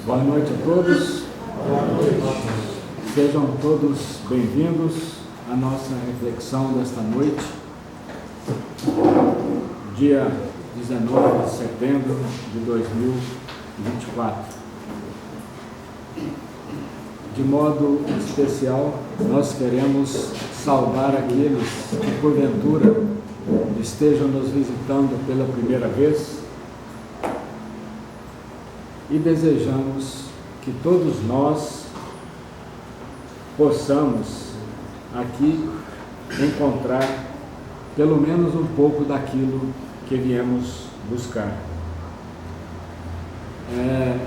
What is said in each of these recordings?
Boa noite a todos. Boa noite. Sejam todos bem-vindos à nossa reflexão desta noite, dia 19 de setembro de 2024. De modo especial, nós queremos saudar aqueles que, porventura, estejam nos visitando pela primeira vez e desejamos que todos nós possamos aqui encontrar pelo menos um pouco daquilo que viemos buscar.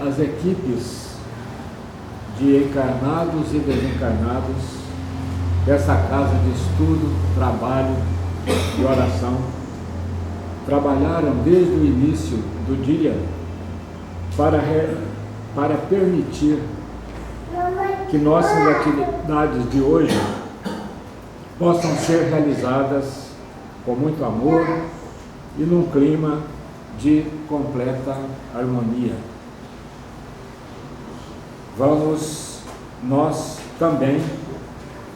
As equipes de encarnados e desencarnados dessa casa de estudo, trabalho e oração trabalharam desde o início do dia para permitir que nossas atividades de hoje possam ser realizadas com muito amor e num clima de completa harmonia. Vamos nós também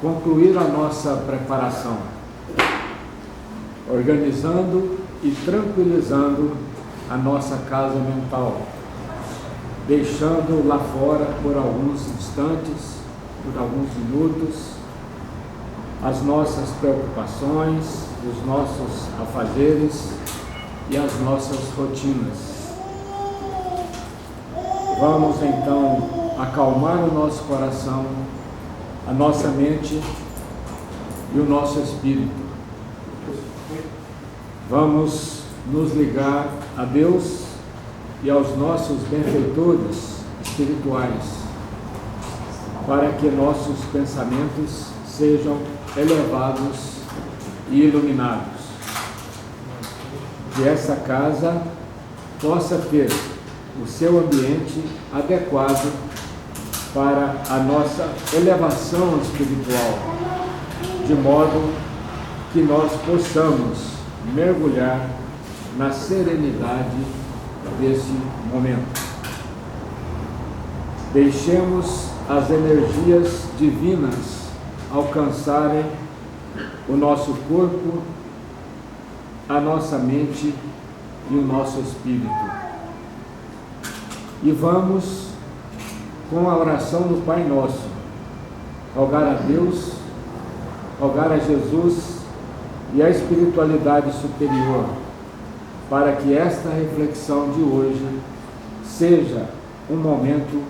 concluir a nossa preparação, organizando e tranquilizando a nossa casa mental, deixando lá fora por alguns instantes, por alguns minutos, as nossas preocupações, os nossos afazeres e as nossas rotinas. Vamos então acalmar o nosso coração, a nossa mente e o nosso espírito. Vamos nos ligar a Deus e aos nossos benfeitores espirituais, para que nossos pensamentos sejam elevados e iluminados. Que essa casa possa ter o seu ambiente adequado para a nossa elevação espiritual, de modo que nós possamos mergulhar na serenidade desse momento. Deixemos as energias divinas alcançarem o nosso corpo, a nossa mente e o nosso espírito. E vamos, com a oração do Pai Nosso, rogar a Deus, rogar a Jesus e a espiritualidade superior, para que esta reflexão de hoje seja um momento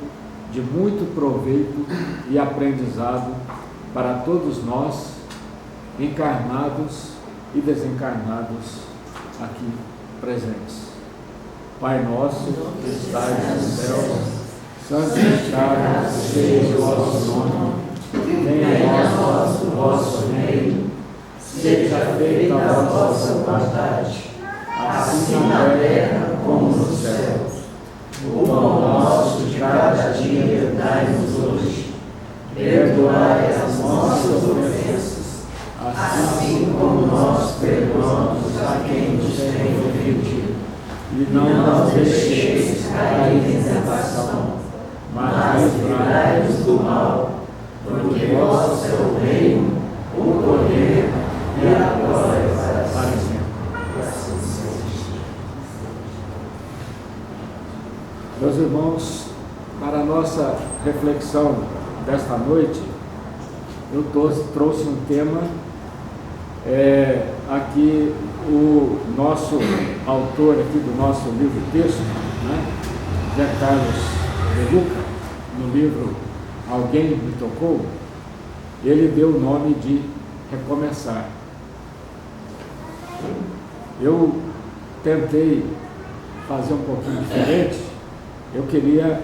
de muito proveito e aprendizado para todos nós, encarnados e desencarnados aqui presentes. Pai nosso, que estais nos céus, santificado seja o vosso nome, venha a nós o vosso reino, seja feita a vossa vontade, assim na terra como nos céus. O pão nosso de cada dia dai-nos hoje. Perdoai as nossas ofensas, assim como nós perdoamos a quem nos tem ofendido. E não nos deixeis cair em tentação, mas livrai-nos do mal, porque vosso é o reino, o poder e a glória para sempre. Meus irmãos, para a nossa reflexão desta noite, eu trouxe um tema, aqui o nosso autor aqui do nosso livro texto, Zé Carlos de Luca, no livro Alguém Me Tocou, ele deu o nome de Recomeçar. Eu tentei fazer um pouquinho diferente. Eu queria,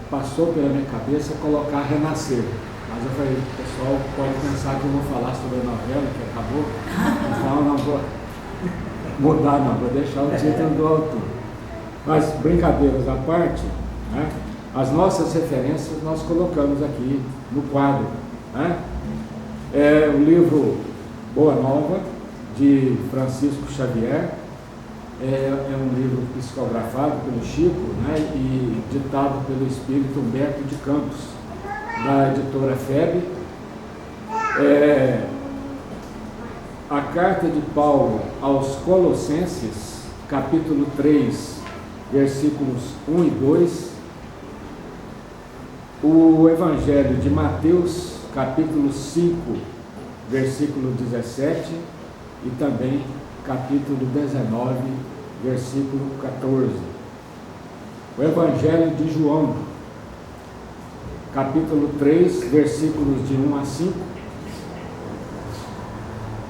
passou pela minha cabeça colocar Renascer, mas eu falei, o pessoal pode pensar que eu vou falar sobre a novela que acabou, então não vou mudar, não, vou deixar o título do autor. Mas brincadeiras à parte, as nossas referências nós colocamos aqui no quadro. O livro Boa Nova, de Francisco Xavier, é um livro psicografado pelo Chico, né, e ditado pelo espírito Humberto de Campos, da editora FEB. A carta de Paulo aos Colossenses, capítulo 3, versículos 1 e 2. O Evangelho de Mateus, capítulo 5, versículo 17, e também capítulo 19, versículo 14. O Evangelho de João, capítulo 3, versículos de 1 a 5,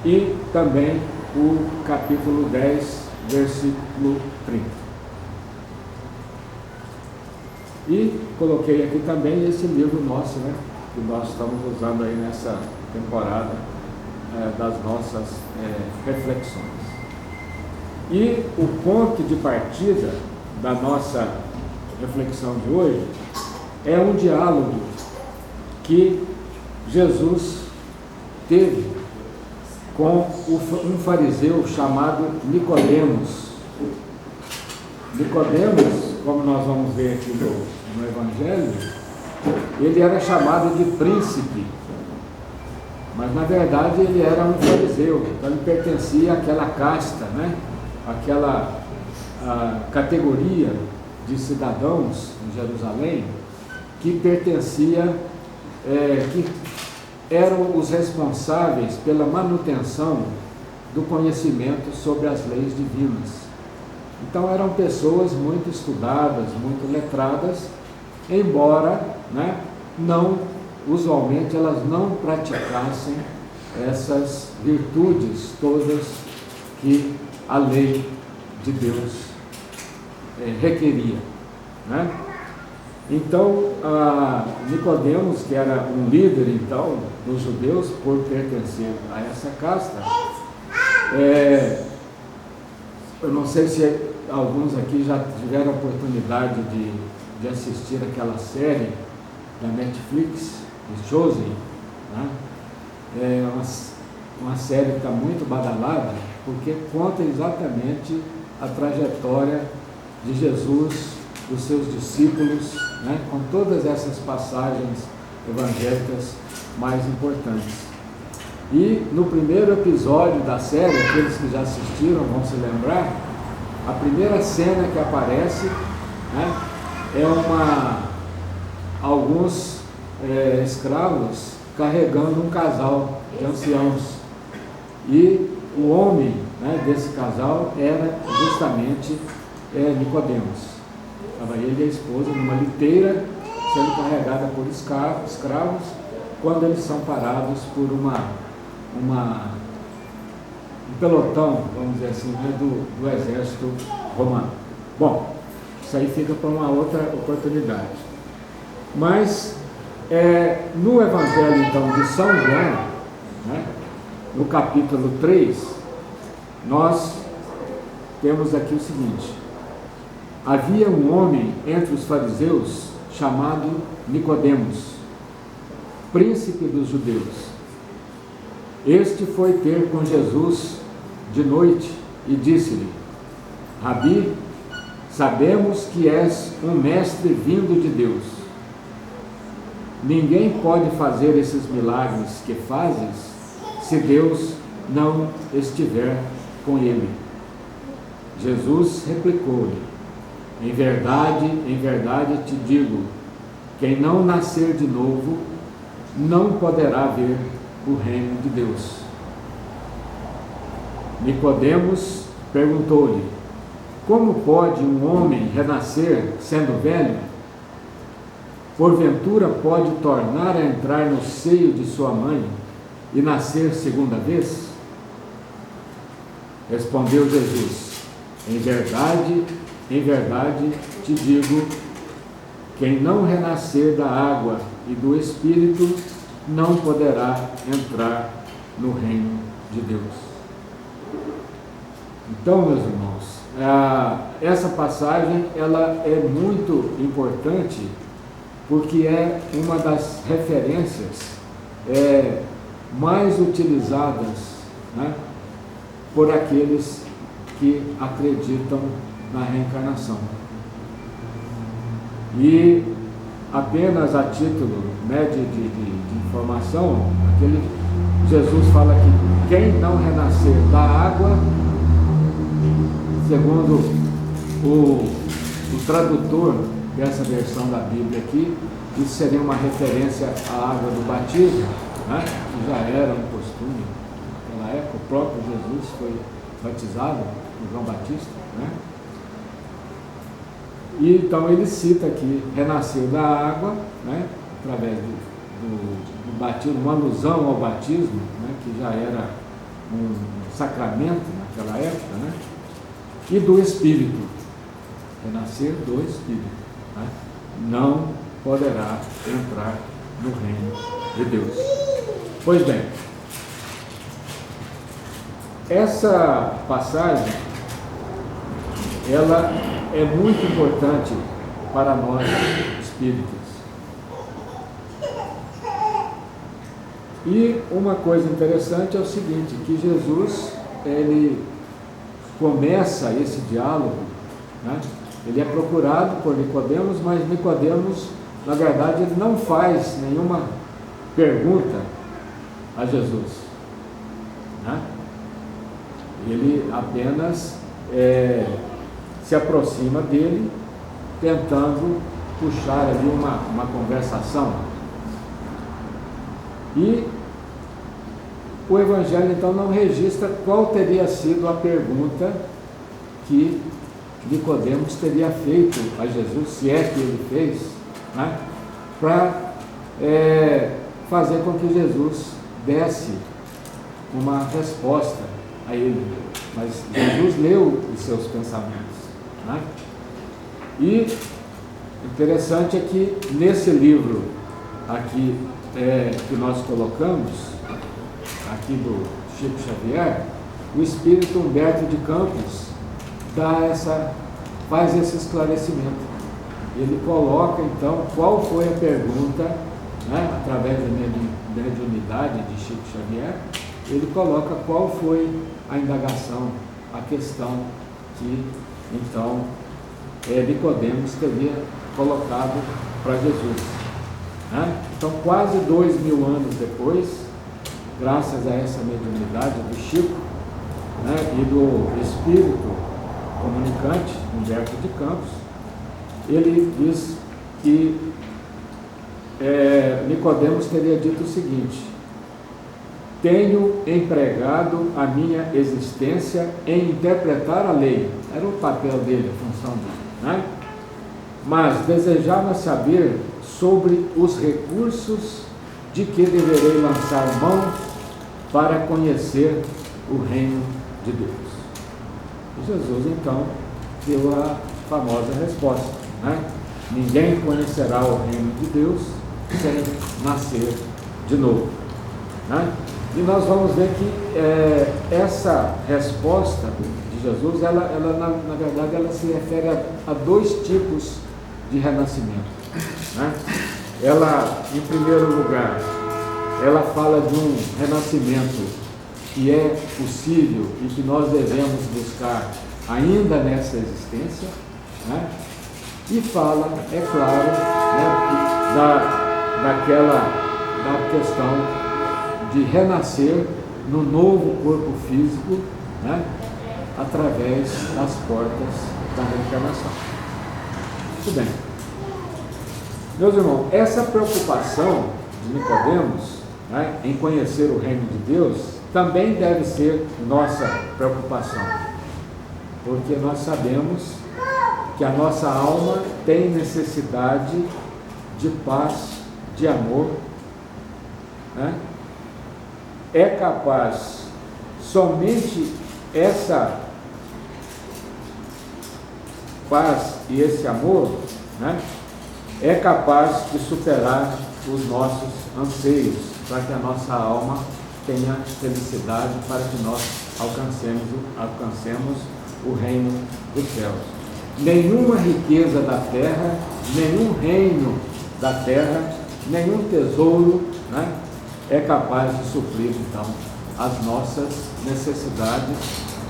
e também o capítulo 10, versículo 30. E coloquei aqui também esse livro nosso, né, que nós estamos usando aí nessa temporada das nossas reflexões. E o ponto de partida da nossa reflexão de hoje é um diálogo que Jesus teve com um fariseu chamado Nicodemos. Nicodemos, como nós vamos ver aqui no Evangelho, ele era chamado de príncipe, mas na verdade ele era um fariseu, então ele pertencia àquela casta, né? Aquela categoria de cidadãos em Jerusalém que pertencia, que eram os responsáveis pela manutenção do conhecimento sobre as leis divinas. Então eram pessoas muito estudadas, muito letradas, embora, né, usualmente elas não praticassem essas virtudes todas que a lei de Deus requeria, né? Então, Nicodemos, que era um líder então dos judeus por pertencer a essa casta, eu não sei se alguns aqui já tiveram a oportunidade de assistir aquela série da Netflix, The Chosen, né? É uma série que está muito badalada, porque conta exatamente a trajetória de Jesus, dos seus discípulos, né, com todas essas passagens evangélicas mais importantes. E no primeiro episódio da série, aqueles que já assistiram vão se lembrar, a primeira cena que aparece, né, alguns escravos carregando um casal de anciãos, e o homem, né, desse casal era justamente Nicodemos. Estava ele e a esposa numa liteira, sendo carregada por escravos, quando eles são parados por um pelotão, vamos dizer assim, né, do exército romano. Bom, isso aí fica para uma outra oportunidade. Mas, no Evangelho, então, de São João, né, no capítulo 3, nós temos aqui o seguinte: havia um homem entre os fariseus chamado Nicodemos, príncipe dos judeus. Este foi ter com Jesus de noite e disse-lhe: Rabi, sabemos que és um mestre vindo de Deus. Ninguém pode fazer esses milagres que fazes se Deus não estiver com ele. Jesus replicou-lhe: em verdade te digo, quem não nascer de novo não poderá ver o reino de Deus. Nicodemos perguntou-lhe: como pode um homem renascer sendo velho? Porventura pode tornar a entrar no seio de sua mãe e nascer segunda vez? Respondeu Jesus: em verdade te digo, quem não renascer da água e do Espírito não poderá entrar no reino de Deus. Então, meus irmãos, essa passagem ela é muito importante, porque é uma das referências mais utilizadas, né, por aqueles que acreditam na reencarnação. E apenas a título, né, de informação, Jesus fala que quem não renascer da água, segundo o tradutor dessa versão da Bíblia aqui, isso seria uma referência à água do batismo, né, que já era um costume naquela época. O próprio Jesus foi batizado por João Batista, né? E então ele cita que renasceu da água, né, através do batismo, uma alusão ao batismo, né, que já era um sacramento naquela época, né, e do Espírito, renascer do Espírito, né, não poderá entrar no reino de Deus. Pois bem, essa passagem, ela é muito importante para nós espíritas. E uma coisa interessante é o seguinte, que Jesus, ele começa esse diálogo, né? Ele é procurado por Nicodemos, mas Nicodemos, na verdade, ele não faz nenhuma pergunta a Jesus, né? Ele apenas se aproxima dele, tentando puxar ali uma conversação. E o Evangelho então não registra qual teria sido a pergunta que Nicodemos teria feito a Jesus, se é que ele fez, né, para fazer com que Jesus desse uma resposta a ele. Mas Jesus leu os seus pensamentos, né? E interessante é que nesse livro aqui que nós colocamos, aqui do Chico Xavier, o espírito Humberto de Campos faz esse esclarecimento. Ele coloca então qual foi a pergunta, né, através da mediunidade de Chico Xavier, ele coloca qual foi a indagação, a questão que então Nicodemos teria colocado para Jesus, né? Então, quase 2000 anos depois, graças a essa mediunidade do Chico, né, e do espírito comunicante Humberto de Campos, ele diz que Nicodemos teria dito o seguinte: tenho empregado a minha existência em interpretar a lei. Era o papel dele, a função dele, né? Mas desejava saber sobre os recursos de que deverei lançar mão para conhecer o reino de Deus. E Jesus então deu a famosa resposta, né? Ninguém conhecerá o reino de Deus sem nascer de novo, né? E nós vamos ver que essa resposta de Jesus, ela na verdade, ela se refere a dois tipos de renascimento, né? Ela, em primeiro lugar, ela fala de um renascimento que é possível e que nós devemos buscar ainda nessa existência, né? E fala, é claro, né, da questão de renascer no novo corpo físico, né, através das portas da reencarnação. Muito bem. Meus irmãos, essa preocupação de Nicodemos, né, em conhecer o reino de Deus, também deve ser nossa preocupação, porque nós sabemos que a nossa alma tem necessidade de paz, de amor, né? É capaz, somente essa paz e esse amor, né, é capaz de superar os nossos anseios, para que a nossa alma tenha felicidade, para que nós alcancemos o reino dos céus. Nenhuma riqueza da terra, nenhum reino da terra, nenhum tesouro, né, é capaz de suprir então as nossas necessidades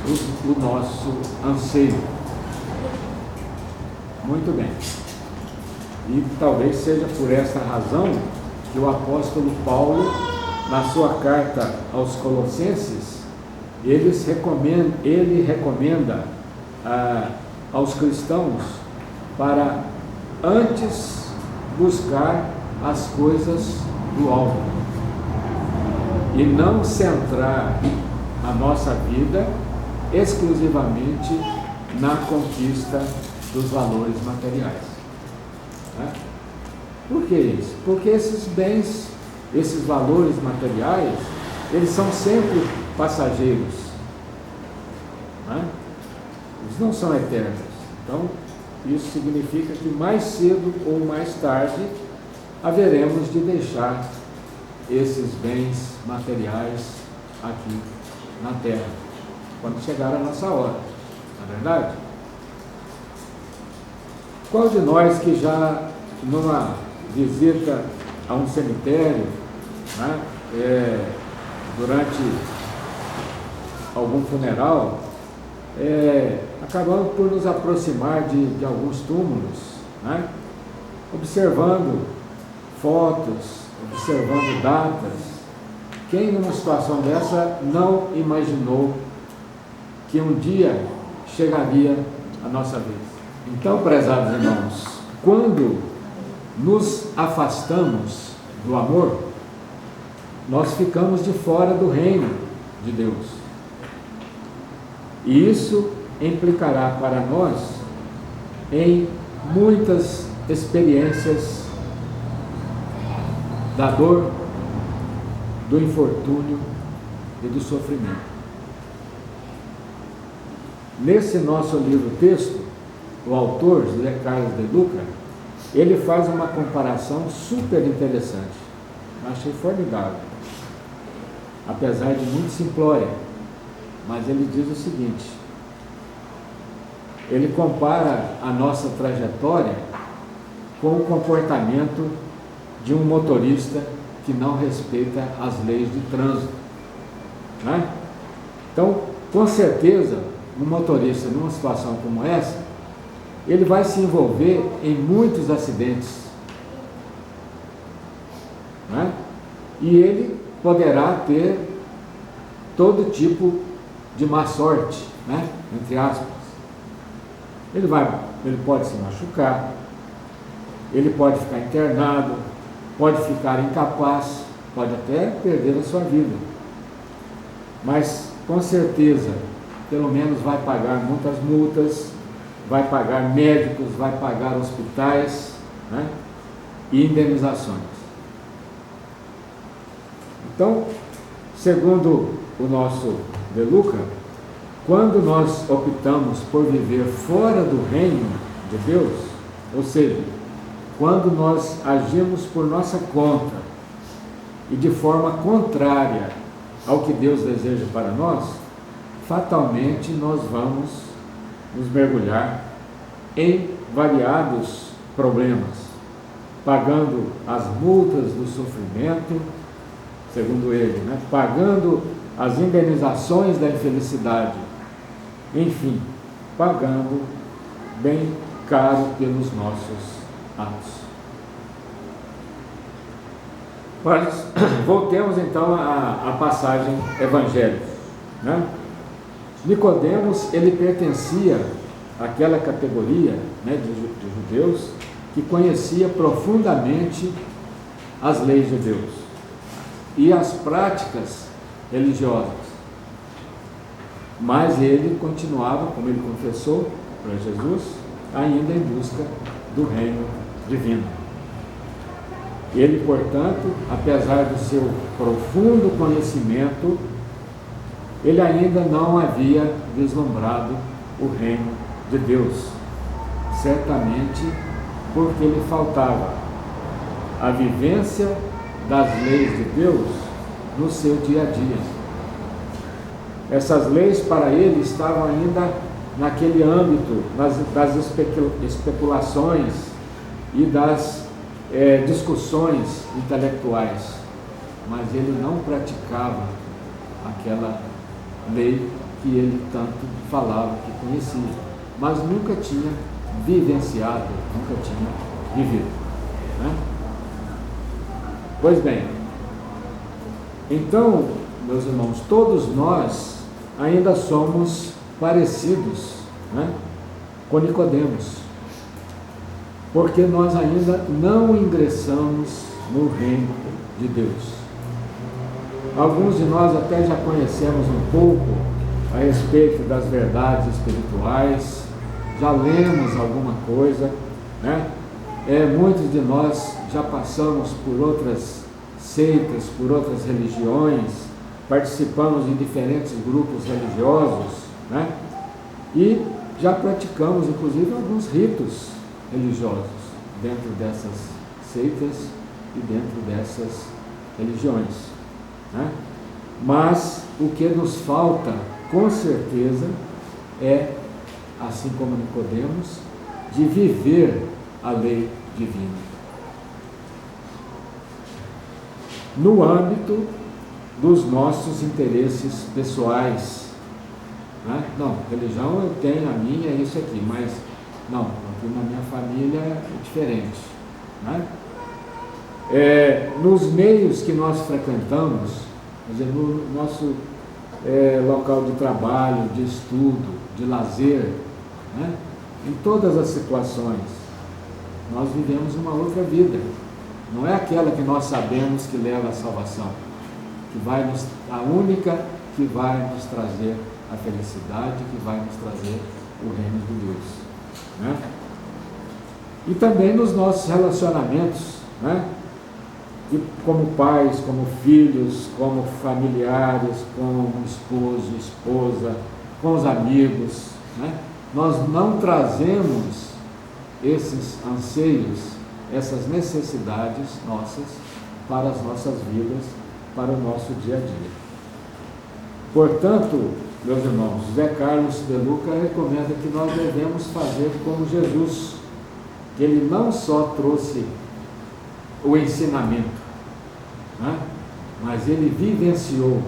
o nosso anseio. Muito bem. E talvez seja por essa razão que o apóstolo Paulo, na sua carta aos Colossenses, ele recomenda aos cristãos para antes buscar as coisas do alto e não centrar a nossa vida exclusivamente na conquista dos valores materiais. Né? Por que isso? Porque esses bens, esses valores materiais, eles são sempre passageiros. Né? Eles não são eternos. Então, isso significa que mais cedo ou mais tarde haveremos de deixar esses bens materiais aqui na Terra, quando chegar a nossa hora. Não é verdade? Qual de nós que já, numa visita a um cemitério, né, durante algum funeral, acabamos por nos aproximar de alguns túmulos, né, observando fotos, observando datas. Quem numa situação dessa não imaginou que um dia chegaria a nossa vez? Então, prezados irmãos, quando nos afastamos do amor, nós ficamos de fora do reino de Deus. E isso implicará para nós em muitas experiências da dor, do infortúnio e do sofrimento. Nesse nosso livro-texto, o autor, José Carlos de Luca, ele faz uma comparação super interessante. Eu achei formidável. Apesar de muito simplória, mas ele diz o seguinte: ele compara a nossa trajetória com o comportamento de um motorista que não respeita as leis de trânsito. Né? Então, com certeza, um motorista numa situação como essa, ele vai se envolver em muitos acidentes. Né? E ele poderá ter todo tipo de má sorte, né? Entre aspas. Ele pode se machucar, ele pode ficar internado, pode ficar incapaz, pode até perder a sua vida. Mas, com certeza, pelo menos vai pagar muitas multas, vai pagar médicos, vai pagar hospitais, né? E indenizações. Então, segundo o nosso De Luca, quando nós optamos por viver fora do reino de Deus, ou seja, quando nós agimos por nossa conta e de forma contrária ao que Deus deseja para nós, fatalmente nós vamos nos mergulhar em variados problemas, pagando as multas do sofrimento, segundo ele, né? Pagando as indenizações da infelicidade, enfim, pagando bem caro pelos nossos atos. Mas voltemos então à passagem evangélica, né? Nicodemos, ele pertencia àquela categoria, né, de judeus que conhecia profundamente as leis de Deus e as práticas religiosas, mas ele continuava, como ele confessou para Jesus, ainda em busca do reino divino. Ele, portanto, apesar do seu profundo conhecimento, ele ainda não havia vislumbrado o reino de Deus, certamente porque lhe faltava a vivência das leis de Deus no seu dia a dia. Essas leis para ele estavam ainda naquele âmbito das especulações e das discussões intelectuais, mas ele não praticava aquela lei que ele tanto falava que conhecia, mas nunca tinha vivenciado, nunca tinha vivido, né? Pois bem, então, meus irmãos, todos nós ainda somos parecidos, né, com Nicodemos, porque nós ainda não ingressamos no reino de Deus. Alguns de nós até já conhecemos um pouco a respeito das verdades espirituais, já lemos alguma coisa, né? Muitos de nós já passamos por outras seitas, por outras religiões, participamos em diferentes grupos religiosos, né? E já praticamos, inclusive, alguns ritos religiosos dentro dessas seitas e dentro dessas religiões, né? Mas o que nos falta, com certeza, é, assim como Nicodemos, de viver a lei divina no âmbito dos nossos interesses pessoais, né? Não, religião eu tenho, a minha é isso aqui, mas não, aqui na minha família é diferente, né? Nos meios que nós frequentamos, quer dizer, no nosso local de trabalho, de estudo, de lazer, né? Em todas as situações, nós vivemos uma outra vida. Não é aquela que nós sabemos que leva à salvação, a única que vai nos trazer a felicidade, que vai nos trazer o reino de Deus, né? E também nos nossos relacionamentos, né? E como pais, como filhos, como familiares, como esposo, esposa, com os amigos, né? Nós não trazemos esses anseios, essas necessidades nossas para as nossas vidas, para o nosso dia a dia. Portanto, meus irmãos, José Carlos de Luca recomenda que nós devemos fazer como Jesus, que ele não só trouxe o ensinamento, né, mas ele vivenciou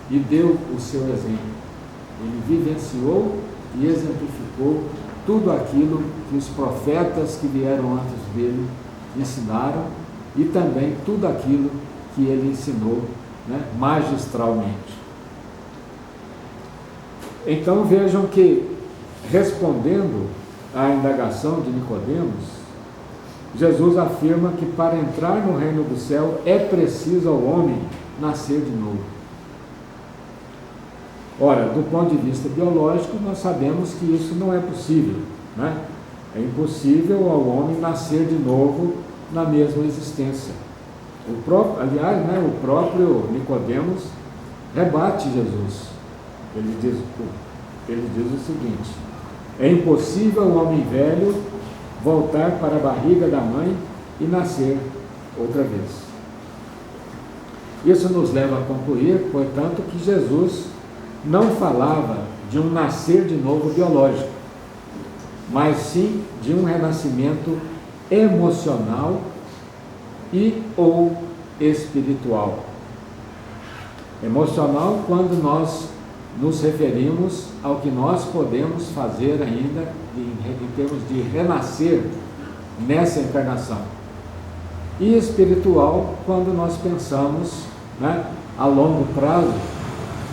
e deu o seu exemplo. Ele vivenciou e exemplificou tudo aquilo que os profetas que vieram antes dele ensinaram e também tudo aquilo que ele ensinou, né, magistralmente. Então vejam que, respondendo à indagação de Nicodemos, Jesus afirma que para entrar no reino do céu é preciso ao homem nascer de novo. Ora, do ponto de vista biológico, nós sabemos que isso não é possível, né? É impossível ao homem nascer de novo na mesma existência. Aliás, né, o próprio Nicodemos rebate Jesus. Ele diz o seguinte: é impossível ao homem velho voltar para a barriga da mãe e nascer outra vez. Isso nos leva a concluir, portanto, que Jesus não falava de um nascer de novo biológico, mas sim de um renascimento emocional e ou espiritual. Emocional quando nós nos referimos ao que nós podemos fazer ainda em termos de renascer nessa encarnação. E espiritual quando nós pensamos, né, a longo prazo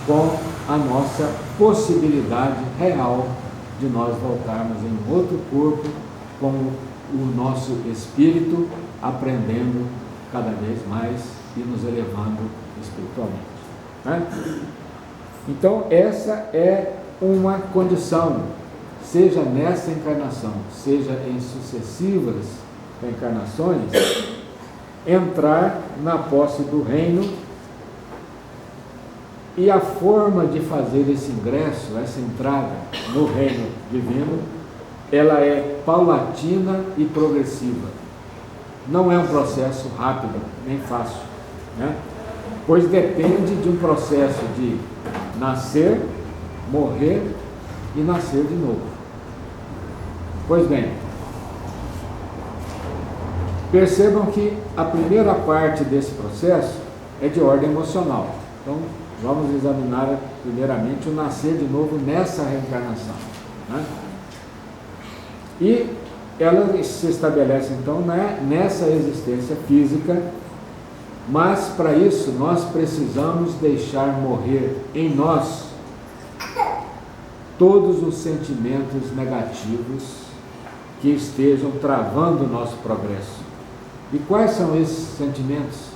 com a nossa possibilidade real de nós voltarmos em outro corpo com o nosso espírito aprendendo cada vez mais e nos elevando espiritualmente, né? Então essa é uma condição, seja nessa encarnação, seja em sucessivas encarnações, entrar na posse do reino. E a forma de fazer esse ingresso, essa entrada no reino divino, ela é paulatina e progressiva. Não é um processo rápido, nem fácil, né? Pois depende de um processo de nascer, morrer e nascer de novo. Pois bem, percebam que a primeira parte desse processo é de ordem emocional. Então, vamos examinar primeiramente o nascer de novo nessa reencarnação, né? E ela se estabelece então nessa existência física, mas para isso nós precisamos deixar morrer em nós todos os sentimentos negativos que estejam travando o nosso progresso. E quais são esses sentimentos?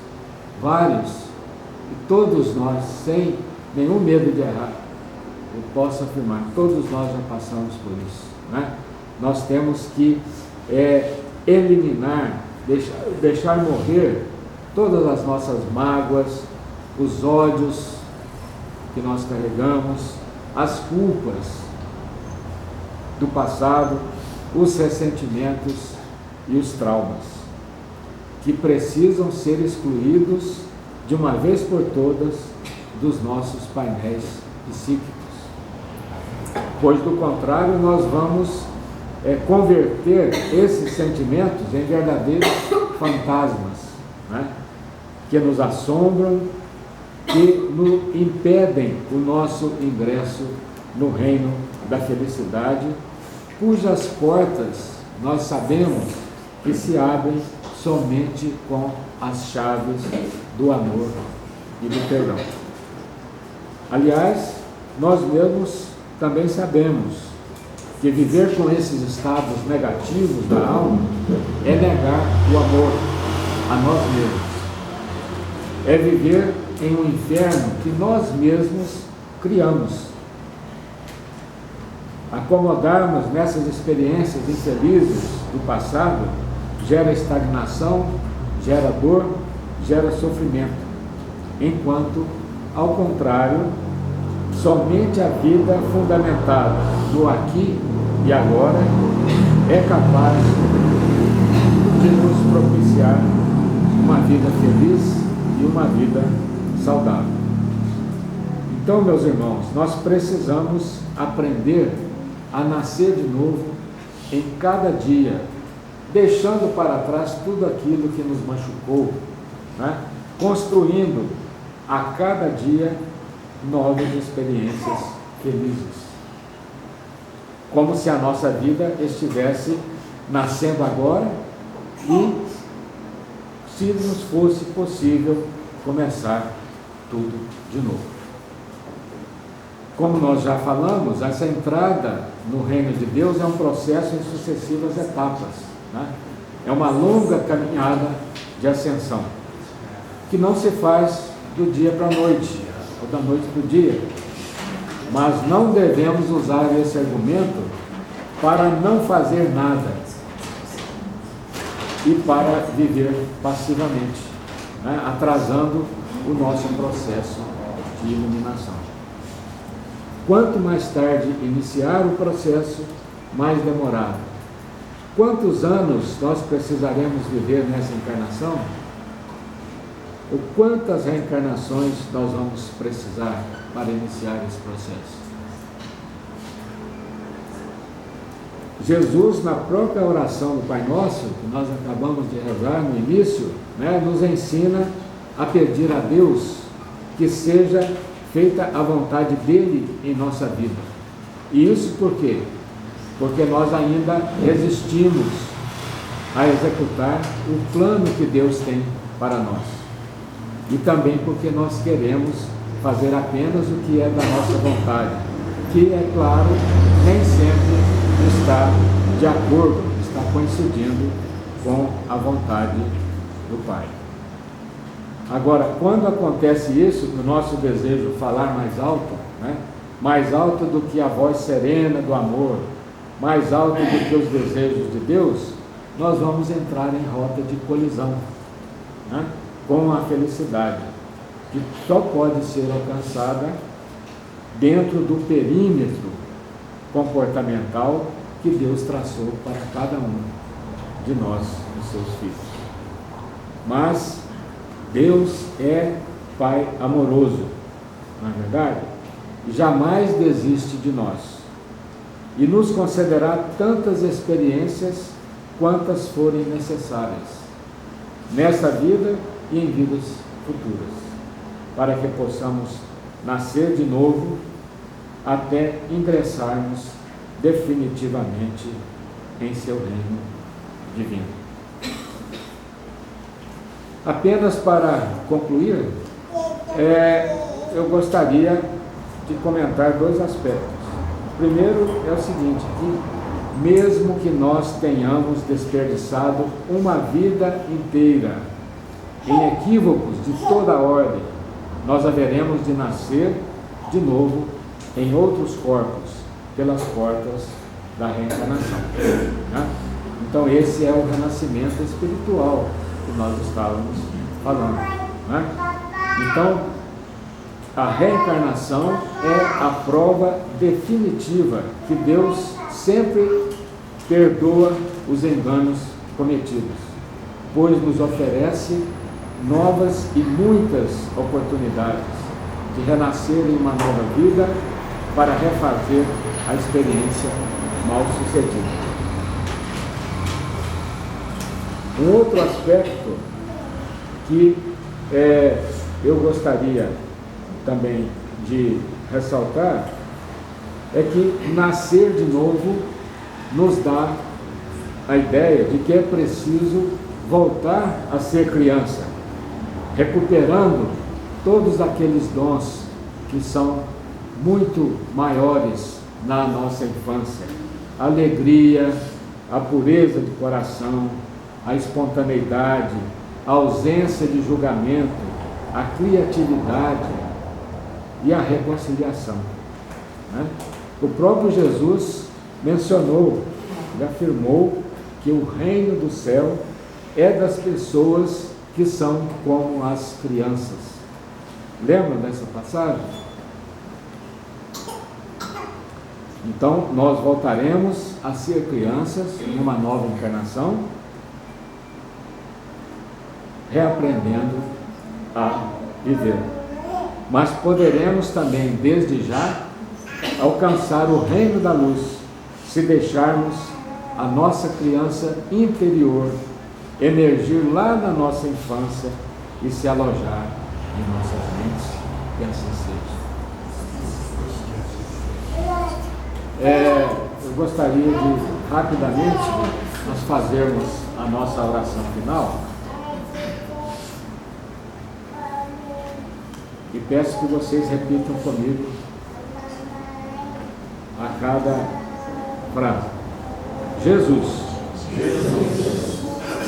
Vários, e todos nós, sem nenhum medo de errar, eu posso afirmar, todos nós já passamos por isso, né? Nós temos que eliminar, deixar morrer todas as nossas mágoas, os ódios que nós carregamos, as culpas do passado, os ressentimentos e os traumas, que precisam ser excluídos de uma vez por todas dos nossos painéis psíquicos. Pois, do contrário, nós vamos converter esses sentimentos em verdadeiros fantasmas, né? Que nos assombram, que nos impedem o nosso ingresso no reino da felicidade, cujas portas nós sabemos que se abrem somente com as chaves do amor e do perdão. Aliás, nós mesmos também sabemos que viver com esses estados negativos da alma é negar o amor a nós mesmos. É viver em um inferno que nós mesmos criamos. Acomodarmos nessas experiências infelizes do passado gera estagnação, gera dor, gera sofrimento. Enquanto, ao contrário, somente a vida fundamentada no aqui e agora é capaz de nos propiciar uma vida feliz e uma vida saudável. Então, meus irmãos, nós precisamos aprender a nascer de novo em cada dia, deixando para trás tudo aquilo que nos machucou, né? Construindo a cada dia novas experiências felizes. Como se a nossa vida estivesse nascendo agora e se nos fosse possível começar tudo de novo. Como nós já falamos, essa entrada no reino de Deus é um processo em sucessivas etapas, né? É uma longa caminhada de ascensão, que não se faz do dia para a noite, ou da noite para o dia. Mas não devemos usar esse argumento para não fazer nada e para viver passivamente, né? Atrasando o nosso processo de iluminação. Quanto mais tarde iniciar o processo, mais demorado. Quantos anos nós precisaremos viver nessa encarnação? Ou quantas reencarnações nós vamos precisar para iniciar esse processo? Jesus, na própria oração do Pai Nosso, que nós acabamos de rezar no início, né, nos ensina a pedir a Deus que seja feita a vontade dele em nossa vida. E isso por quê? Porque nós ainda resistimos a executar o plano que Deus tem para nós. E também porque nós queremos fazer apenas o que é da nossa vontade, que, é claro, nem sempre está de acordo, está coincidindo com a vontade do Pai. Agora, quando acontece isso, o nosso desejo falar mais alto, né? Mais alto do que a voz serena do amor, mais alto do que os desejos de Deus, nós vamos entrar em rota de colisão, né? Com a felicidade, que só pode ser alcançada dentro do perímetro comportamental que Deus traçou para cada um de nós, os seus filhos. Mas Deus é Pai amoroso, não é verdade? E jamais desiste de nós. E nos concederá tantas experiências quantas forem necessárias, nessa vida e em vidas futuras, para que possamos nascer de novo até ingressarmos definitivamente em seu reino divino. Apenas para concluir, eu gostaria de comentar dois aspectos. O primeiro é o seguinte, que mesmo que nós tenhamos desperdiçado uma vida inteira em equívocos de toda ordem, nós haveremos de nascer de novo em outros corpos, pelas portas da reencarnação. Né? Então esse é o renascimento espiritual que nós estávamos falando. Né? Então, a reencarnação é a prova definitiva que Deus sempre perdoa os enganos cometidos, pois nos oferece novas e muitas oportunidades de renascer em uma nova vida para refazer a experiência mal sucedida. Um outro aspecto que eu gostaria também de ressaltar é que nascer de novo nos dá a ideia de que é preciso voltar a ser criança, recuperando todos aqueles dons que são muito maiores na nossa infância: a alegria, a pureza de coração, a espontaneidade, a ausência de julgamento, a criatividade e a reconciliação. Né? O próprio Jesus mencionou e afirmou que o reino do céu é das pessoas que são como as crianças. Lembram dessa passagem? Então, nós voltaremos a ser crianças em uma nova encarnação, reaprendendo a viver. Mas poderemos também, desde já, alcançar o reino da luz, se deixarmos a nossa criança interior emergir lá na nossa infância e se alojar em nossas mentes, e assim seja. Eu gostaria de, rapidamente, nós fazermos a nossa oração final. E peço que vocês repitam comigo a cada frase. Jesus,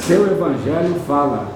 seu Evangelho fala.